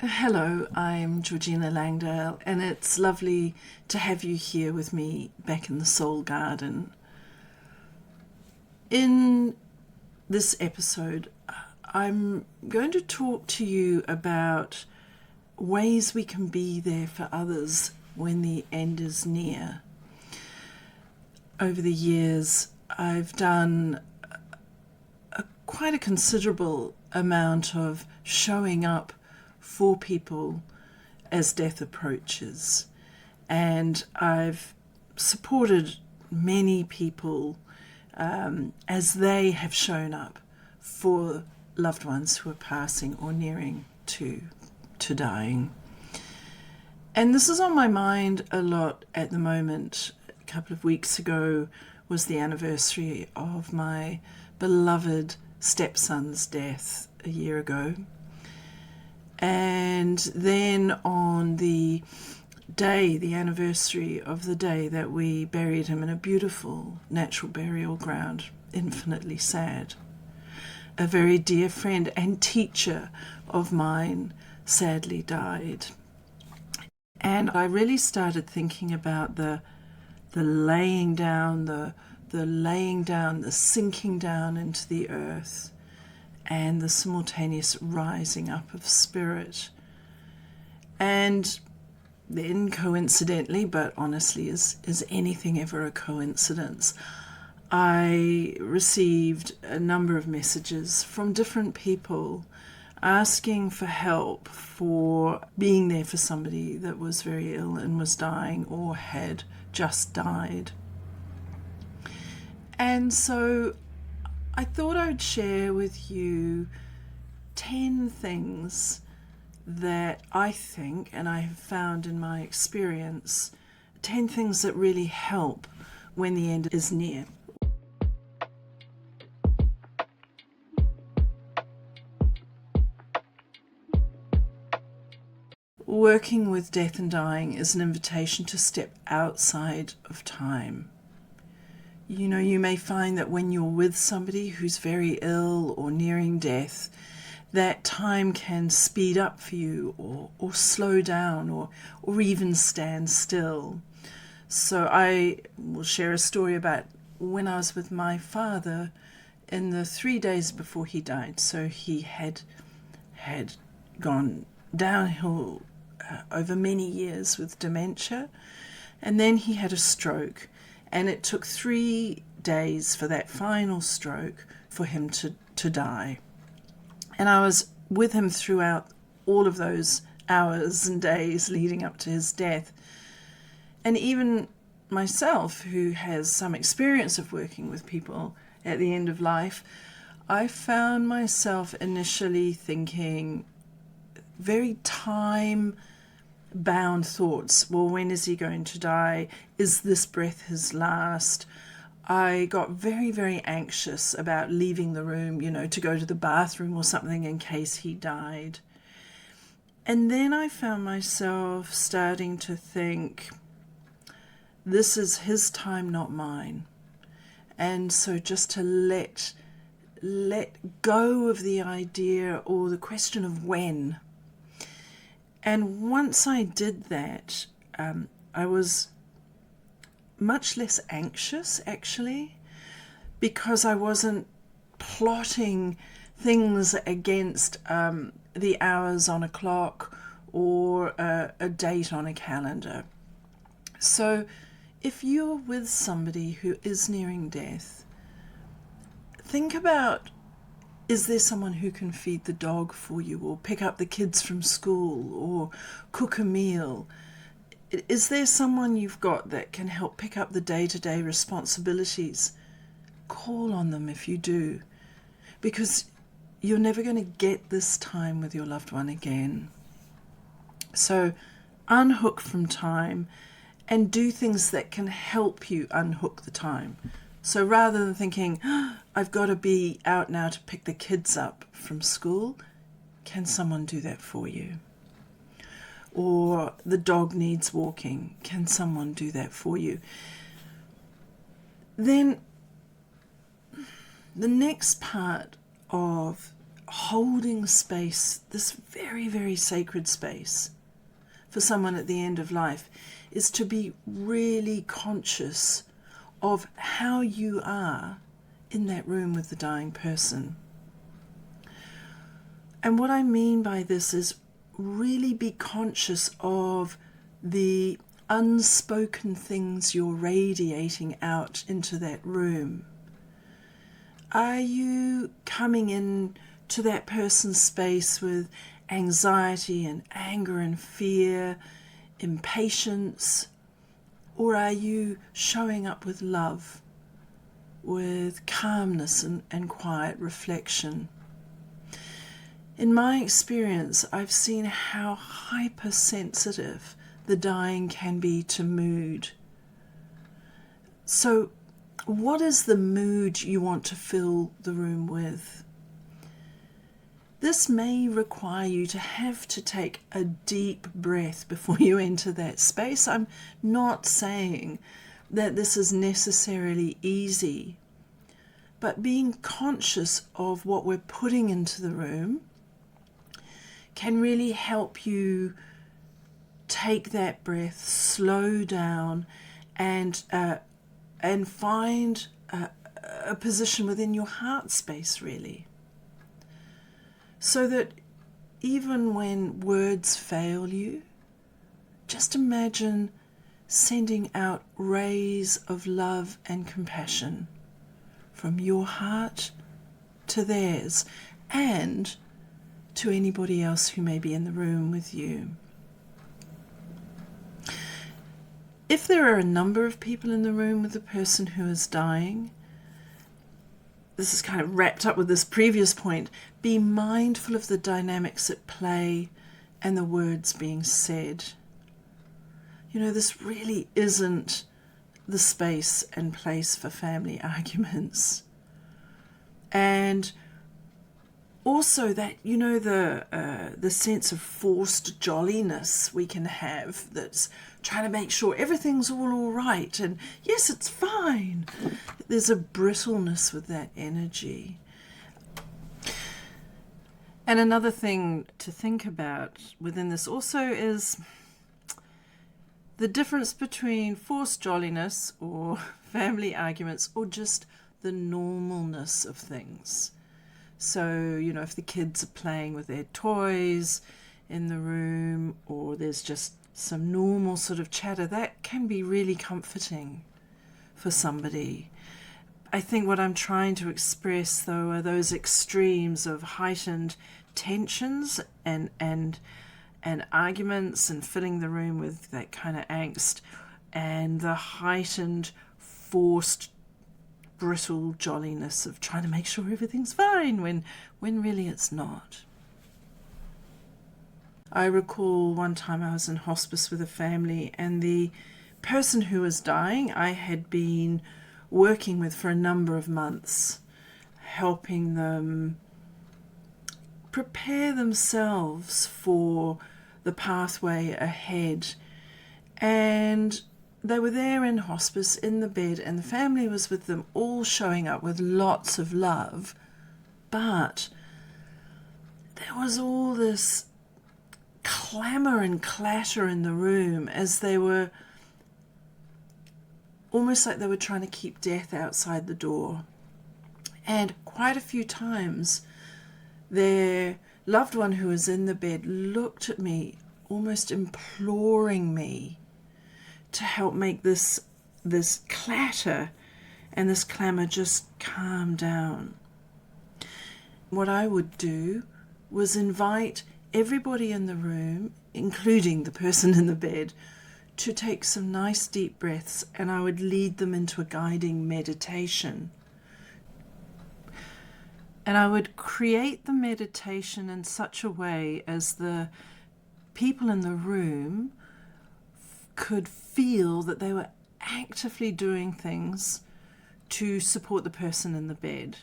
Hello, I'm Georgina Langdale, and it's lovely to have you here with me back in the Soul Garden. In this episode, I'm going to talk to you about ways we can be there for others when the end is near. Over the years, I've done quite a considerable amount of showing up for people as death approaches. And I've supported many people as they have shown up for loved ones who are passing or nearing to dying. And this is on my mind a lot at the moment. A couple of weeks ago was the anniversary of my beloved stepson's death a year ago. And then on the day, the anniversary of the day that we buried him in a beautiful natural burial ground, infinitely sad, a very dear friend and teacher of mine sadly died. And I really started thinking about the laying down, the laying down, the sinking down into the earth, and the simultaneous rising up of spirit. And then coincidentally, but honestly, is anything ever a coincidence, I received a number of messages from different people asking for help for being there for somebody that was very ill and was dying or had just died. And so I thought I would share with you 10 things that I think, and I have found in my experience, 10 things that really help when the end is near. Working with death and dying is an invitation to step outside of time. You know, you may find that when you're with somebody who's very ill or nearing death, that time can speed up for you or slow down or even stand still. So I will share a story about when I was with my father in the 3 days before he died. So he had gone downhill over many years with dementia, and then he had a stroke. And it took 3 days for that final stroke for him to die. And I was with him throughout all of those hours and days leading up to his death. And even myself, who has some experience of working with people at the end of life, I found myself initially thinking very time bound thoughts. Well, when is he going to die? Is this breath his last? I got very, very anxious about leaving the room, to go to the bathroom or something in case he died. And then I found myself starting to think, this is his time, not mine. And so just to let go of the idea or the question of when. And once I did that, I was much less anxious, actually, because I wasn't plotting things against the hours on a clock or a date on a calendar. So if you're with somebody who is nearing death, think about, is there someone who can feed the dog for you or pick up the kids from school or cook a meal? Is there someone you've got that can help pick up the day-to-day responsibilities? Call on them if you do, because you're never going to get this time with your loved one again. So unhook from time and do things that can help you unhook the time. So rather than thinking, I've got to be out now to pick the kids up from school, can someone do that for you? Or the dog needs walking, can someone do that for you? Then the next part of holding space, this very, very sacred space for someone at the end of life, is to be really conscious of how you are in that room with the dying person. And what I mean by this is really be conscious of the unspoken things you're radiating out into that room. Are you coming in to that person's space with anxiety and anger and fear, impatience? Or are you showing up with love, with calmness and quiet reflection? In my experience, I've seen how hypersensitive the dying can be to mood. So, what is the mood you want to fill the room with? This may require you to have to take a deep breath before you enter that space. I'm not saying that this is necessarily easy, but being conscious of what we're putting into the room can really help you take that breath, slow down, and find a position within your heart space, really. So that even when words fail you, just imagine sending out rays of love and compassion from your heart to theirs and to anybody else who may be in the room with you. If there are a number of people in the room with the person who is dying, this is kind of wrapped up with this previous point, be mindful of the dynamics at play and the words being said. You know, this really isn't the space and place for family arguments. And also that, you know, the sense of forced jolliness we can have that's trying to make sure everything's all right and yes, it's fine. There's a brittleness with that energy. And another thing to think about within this also is the difference between forced jolliness or family arguments or just the normalness of things. So, you know, if the kids are playing with their toys in the room or there's just some normal sort of chatter, that can be really comforting for somebody. I think what I'm trying to express, though, are those extremes of heightened tensions and arguments and filling the room with that kind of angst, and the heightened, forced, brittle jolliness of trying to make sure everything's fine when really it's not. I recall one time I was in hospice with a family, and the person who was dying I had been working with for a number of months, helping them prepare themselves for the pathway ahead. And they were there in hospice in the bed, and the family was with them, all showing up with lots of love. But there was all this clamour and clatter in the room as they were almost like they were trying to keep death outside the door. And quite a few times their loved one who was in the bed looked at me, almost imploring me to help make this clatter and this clamour just calm down. What I would do was invite everybody in the room, including the person in the bed, to take some nice deep breaths, and I would lead them into a guiding meditation. And I would create the meditation in such a way as the people in the room could feel that they were actively doing things to support the person in the bed.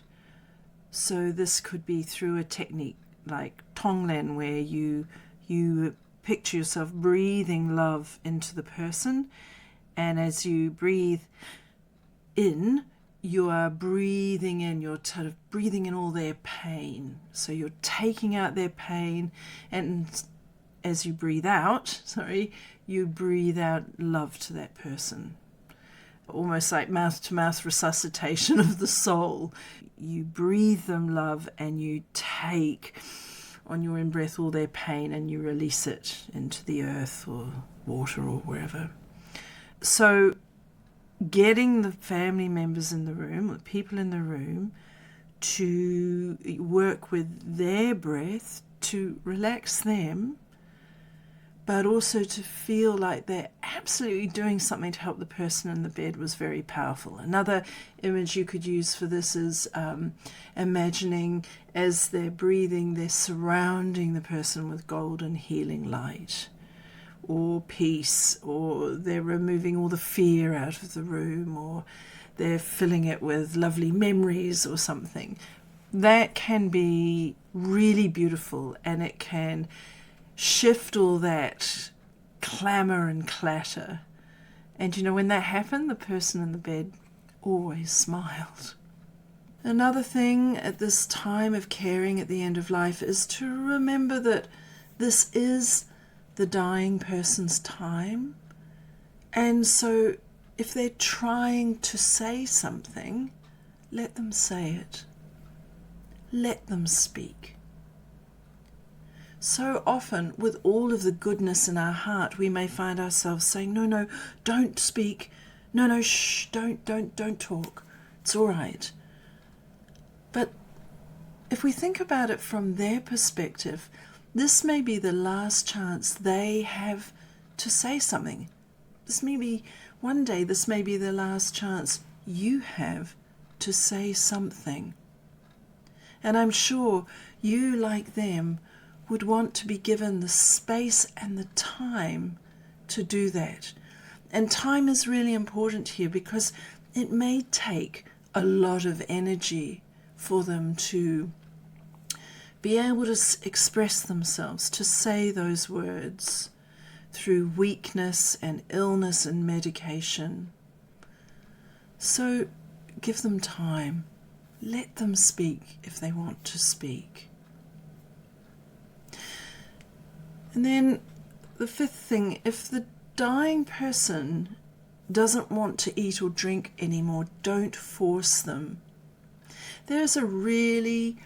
So this could be through a technique like Tonglen, where you picture yourself breathing love into the person, and as you breathe in, you are breathing in, you're sort of breathing in all their pain. So you're taking out their pain, and as you breathe out, you breathe out love to that person. Almost like mouth-to-mouth resuscitation of the soul. You breathe them love and you take on your in-breath all their pain and you release it into the earth or water or wherever. So getting the family members in the room, or people in the room, to work with their breath to relax them, but also to feel like they're absolutely doing something to help the person in the bed was very powerful. Another image you could use for this is imagining as they're breathing, they're surrounding the person with golden healing light or peace, or they're removing all the fear out of the room, or they're filling it with lovely memories or something. That can be really beautiful, and it can shift all that clamour and clatter. And when that happened, the person in the bed always smiled. Another thing at this time of caring at the end of life is to remember that this is the dying person's time. And so if they're trying to say something, let them say it. Let them speak. So often, with all of the goodness in our heart, we may find ourselves saying, no, don't speak. No, shh, don't talk. It's all right. But if we think about it from their perspective, this may be the last chance they have to say something. One day, this may be the last chance you have to say something. And I'm sure you, like them, would want to be given the space and the time to do that. And time is really important here because it may take a lot of energy for them to be able to express themselves, to say those words through weakness and illness and medication. So give them time. Let them speak if they want to speak. And then the fifth thing, if the dying person doesn't want to eat or drink anymore, don't force them. There's a really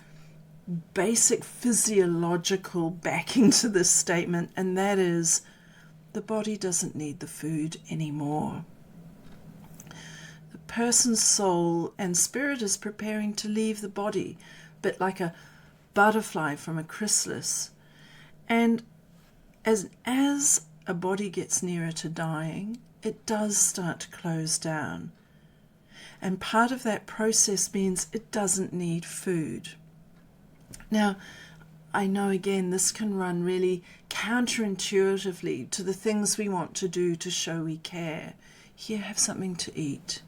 basic physiological backing to this statement, and that is the body doesn't need the food anymore. The person's soul and spirit is preparing to leave the body, a bit like a butterfly from a chrysalis. And as a body gets nearer to dying, it does start to close down. And part of that process means it doesn't need food. Now, I know again this can run really counterintuitively to the things we want to do to show we care. Here, have something to eat.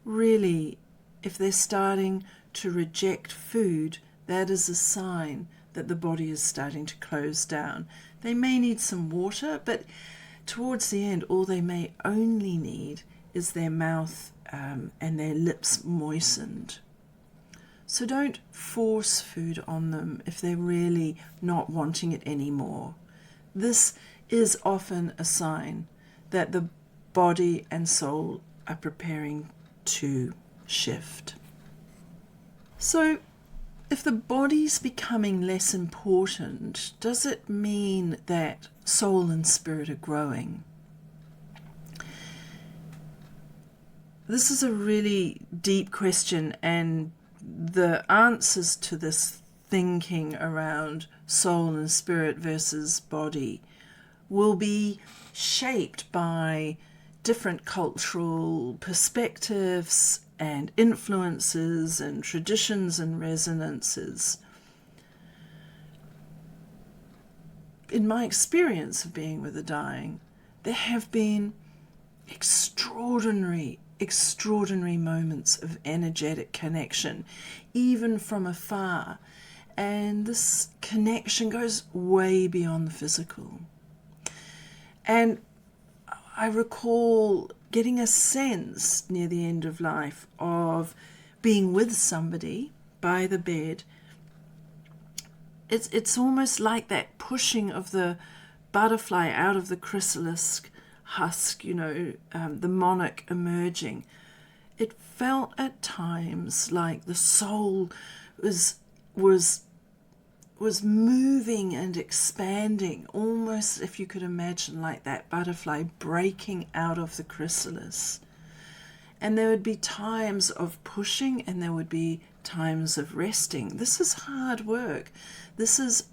Really, if they're starting to reject food, that is a sign that the body is starting to close down. They may need some water, but towards the end, all they may only need is their mouth and their lips moistened. So don't force food on them if they're really not wanting it anymore. This is often a sign that the body and soul are preparing to shift. So if the body's becoming less important, does it mean that soul and spirit are growing? This is a really deep question, and the answers to this thinking around soul and spirit versus body will be shaped by different cultural perspectives and influences and traditions and resonances. In my experience of being with the dying, there have been extraordinary moments of energetic connection, even from afar. And this connection goes way beyond the physical. And I recall getting a sense near the end of life of being with somebody by the bed. It's almost like that pushing of the butterfly out of the chrysalis husk, the monarch emerging. It felt at times like the soul was moving and expanding, almost, if you could imagine, like that butterfly breaking out of the chrysalis. And there would be times of pushing and there would be times of resting. This is hard work. This is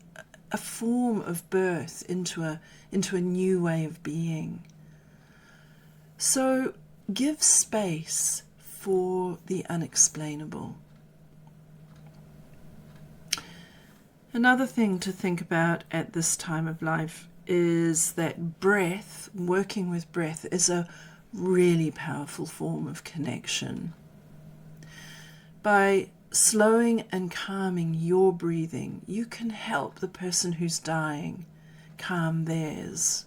a form of birth into a new way of being. So give space for the unexplainable. Another thing to think about at this time of life is that breath, working with breath, is a really powerful form of connection. By slowing and calming your breathing, you can help the person who's dying calm theirs.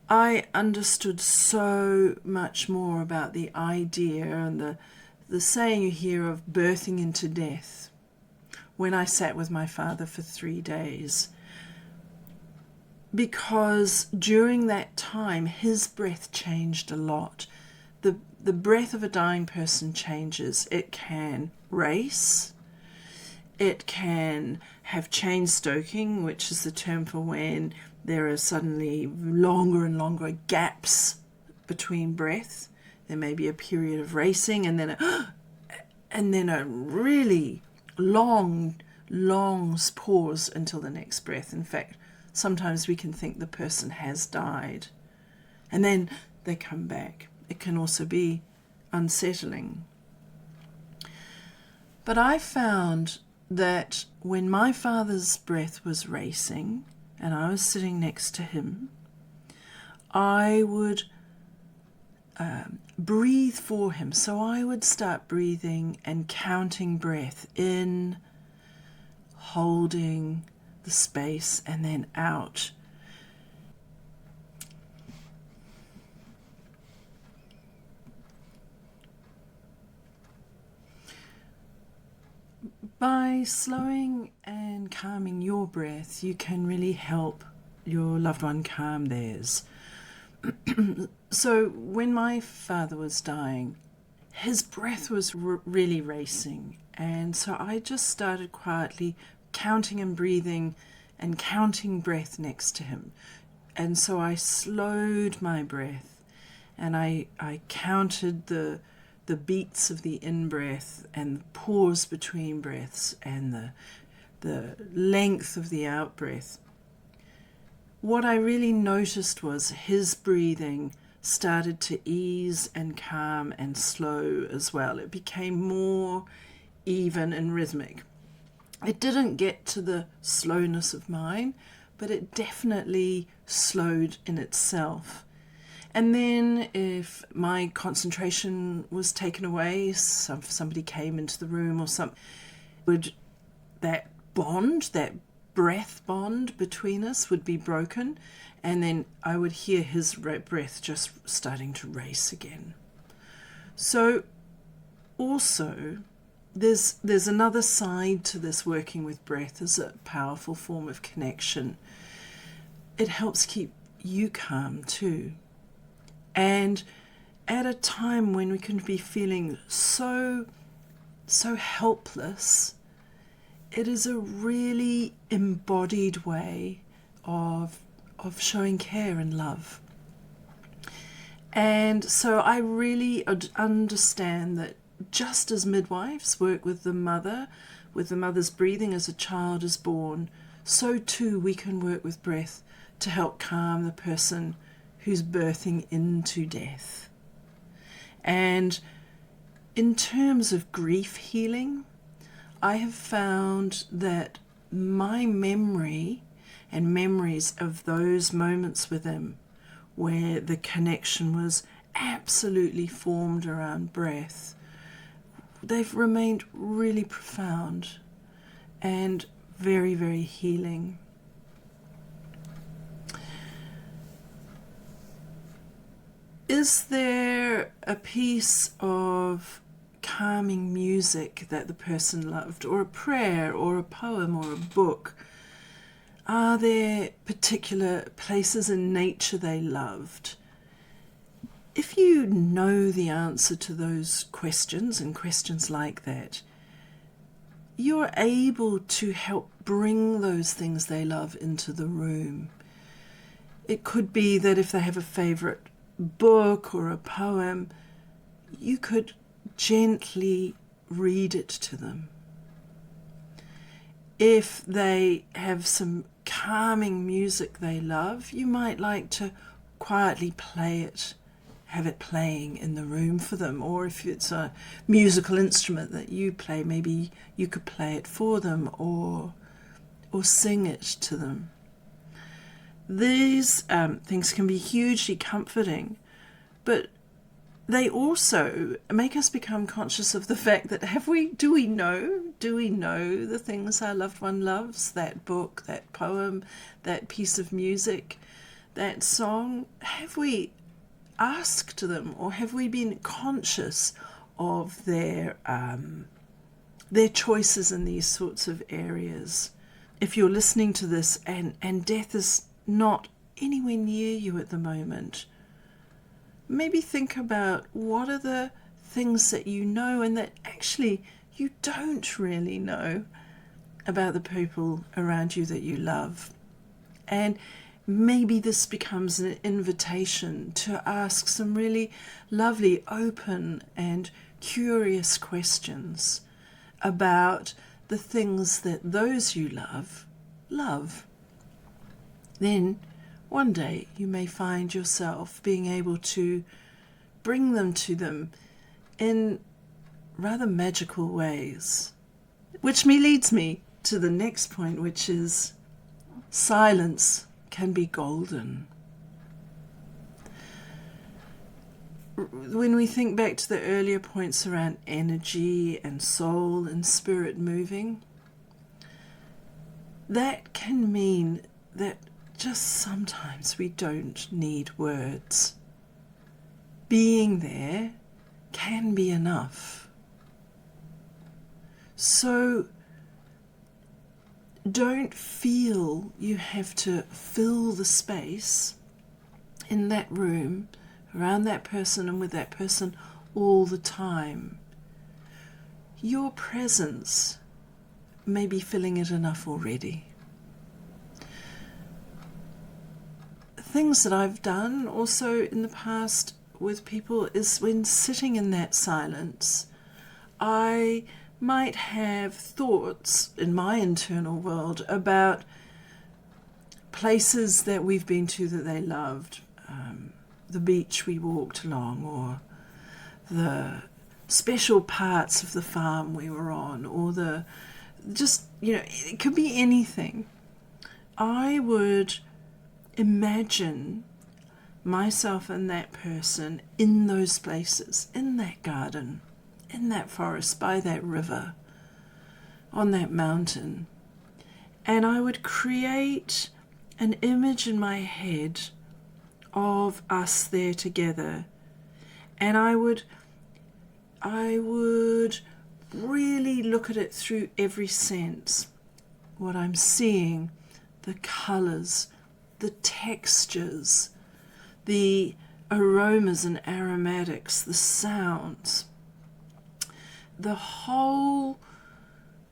I understood so much more about the idea and the saying you hear of birthing into death when I sat with my father for 3 days. Because during that time, his breath changed a lot. The breath of a dying person changes. It can race. It can have chain stoking, which is the term for when there are suddenly longer and longer gaps between breath. There may be a period of racing and then a really long pause until the next breath. In fact, sometimes we can think the person has died and then they come back. It can also be unsettling. But I found that when my father's breath was racing and I was sitting next to him, I would breathe for him. So I would start breathing and counting breath in, holding the space, and then out. By slowing and calming your breath, you can really help your loved one calm theirs. So when my father was dying, his breath was really racing, and so I just started quietly counting and breathing and counting breath next to him. And so I slowed my breath and I counted the beats of the in-breath and the pause between breaths and the length of the out-breath. What I really noticed was his breathing started to ease and calm and slow as well. It became more even and rhythmic. It didn't get to the slowness of mine, but it definitely slowed in itself. And then if my concentration was taken away, somebody came into the room or something, that breath bond between us would be broken, and then I would hear his breath just starting to race again. So also, there's another side to this working with breath as a powerful form of connection. It helps keep you calm too. And at a time when we can be feeling so helpless, it is a really embodied way of showing care and love. And so I really understand that just as midwives work with the mother's breathing as a child is born, so too we can work with breath to help calm the person who's birthing into death. And in terms of grief healing, I have found that my memory and memories of those moments with him where the connection was absolutely formed around breath, they've remained really profound and very, very healing. is there a piece of calming music that the person loved, or a prayer, or a poem, or a book? Are there particular places in nature they loved? If you know the answer to those questions and questions like that, you're able to help bring those things they love into the room. It could be that if they have a favorite book or a poem, you could gently read it to them. If they have some calming music they love, you might like to quietly play it, have it playing in the room for them. Or if it's a musical instrument that you play, maybe you could play it for them or sing it to them. These things can be hugely comforting, but they also make us become conscious of the fact that do we know the things our loved one loves? That book, that poem, that piece of music, that song? Have we asked them, or have we been conscious of their choices in these sorts of areas? If you're listening to this and death is not anywhere near you at the moment, maybe think about what are the things that you know and that actually you don't really know about the people around you that you love. And maybe this becomes an invitation to ask some really lovely, open and curious questions about the things that those you love. Then one day you may find yourself being able to bring them to them in rather magical ways. Which leads me to the next point, which is silence can be golden. When we think back to the earlier points around energy and soul and spirit moving, that can mean that just sometimes we don't need words. Being there can be enough. So don't feel you have to fill the space in that room, around that person and with that person all the time. Your presence may be filling it enough already. Things that I've done also in the past with people is when sitting in that silence, I might have thoughts in my internal world about places that we've been to that they loved, the beach we walked along, or the special parts of the farm we were on, or it could be anything. I would imagine myself and that person in those places, in that garden, in that forest, by that river, on that mountain. And I would create an image in my head of us there together. And I would really look at it through every sense. What I'm seeing, the colours, the textures, the aromas and aromatics, the sounds, the whole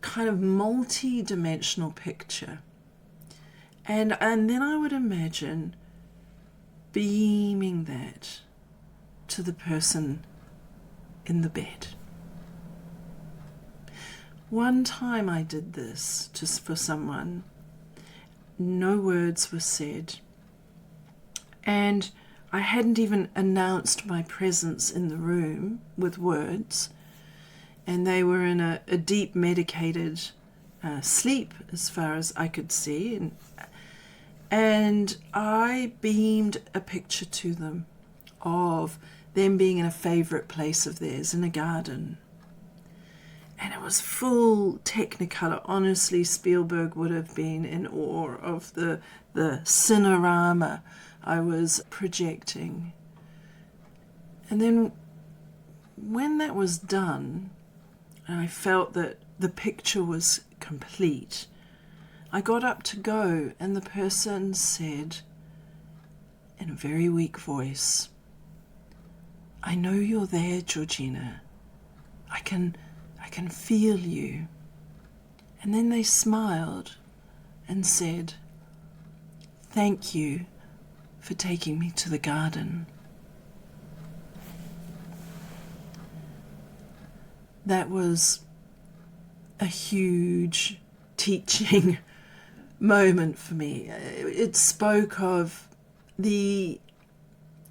kind of multi-dimensional picture. And then I would imagine beaming that to the person in the bed. One time I did this just for someone. No words were said. And I hadn't even announced my presence in the room with words. And they were in a deep medicated sleep as far as I could see. And I beamed a picture to them of them being in a favourite place of theirs in a garden. And it was full Technicolor. Honestly, Spielberg would have been in awe of the cinerama I was projecting. And then when that was done, and I felt that the picture was complete, I got up to go, and the person said in a very weak voice, "I know you're there, Georgina. I can feel you." And then they smiled and said, "Thank you for taking me to the garden." That was a huge teaching moment for me. It spoke of the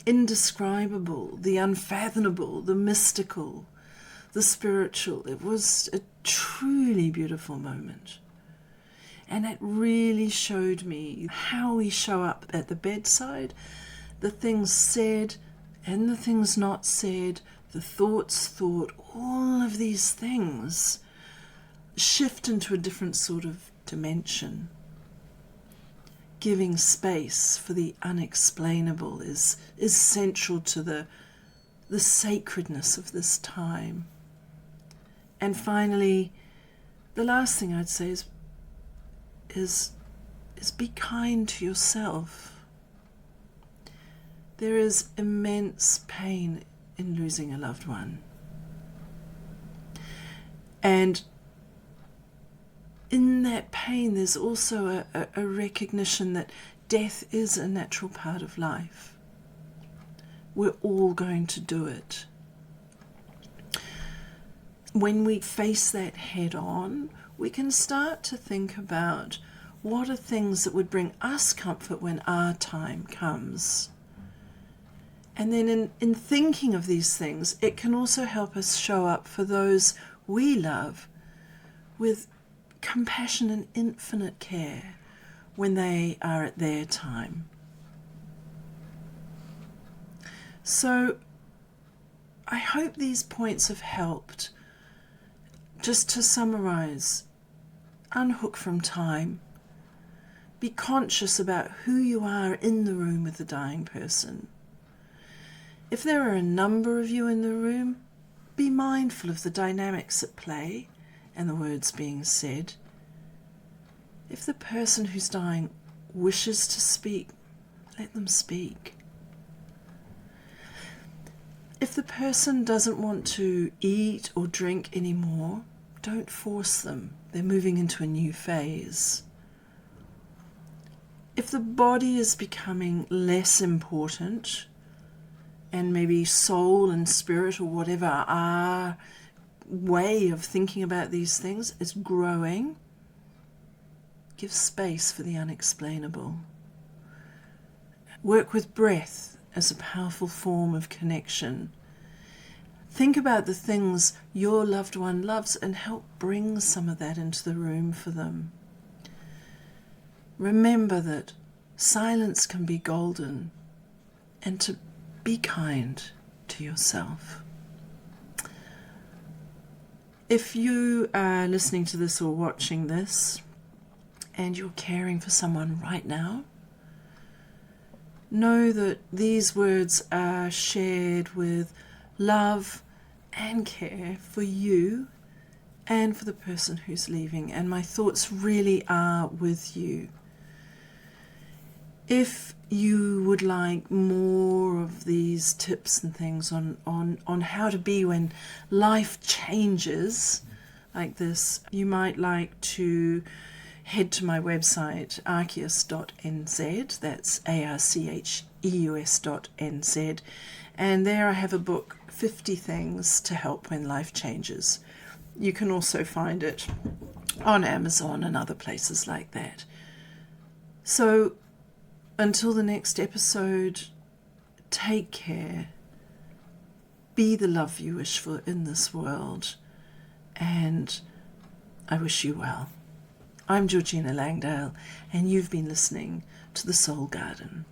indescribable, the unfathomable, the mystical, the spiritual. It was a truly beautiful moment. And it really showed me how we show up at the bedside, the things said and the things not said, the thoughts thought, all of these things shift into a different sort of dimension. Giving space for the unexplainable is central to the sacredness of this time. And finally, the last thing I'd say is be kind to yourself. There is immense pain in losing a loved one. And in that pain, there's also a recognition that death is a natural part of life. We're all going to do it. When we face that head on, we can start to think about what are things that would bring us comfort when our time comes. And then in thinking of these things, it can also help us show up for those we love with compassion and infinite care when they are at their time. So I hope these points have helped. Just to summarize, unhook from time. Be conscious about who you are in the room with the dying person. If there are a number of you in the room, be mindful of the dynamics at play and the words being said. If the person who's dying wishes to speak, let them speak. If the person doesn't want to eat or drink anymore, don't force them. They're moving into a new phase. If the body is becoming less important, and maybe soul and spirit or whatever, our way of thinking about these things is growing, give space for the unexplainable. Work with breath as a powerful form of connection. Think about the things your loved one loves and help bring some of that into the room for them. Remember that silence can be golden, and to be kind to yourself. If you are listening to this or watching this and you're caring for someone right now, know that these words are shared with love and care for you and for the person who's leaving, and my thoughts really are with you. If you would like more of these tips and things on how to be when life changes like this, you might like to head to my website, archeus.nz, that's archeus.nz, and there I have a book, 50 Things to Help When Life Changes. You can also find it on Amazon and other places like that. So until the next episode, take care, be the love you wish for in this world, and I wish you well. I'm Georgina Langdale, and you've been listening to The Soul Garden.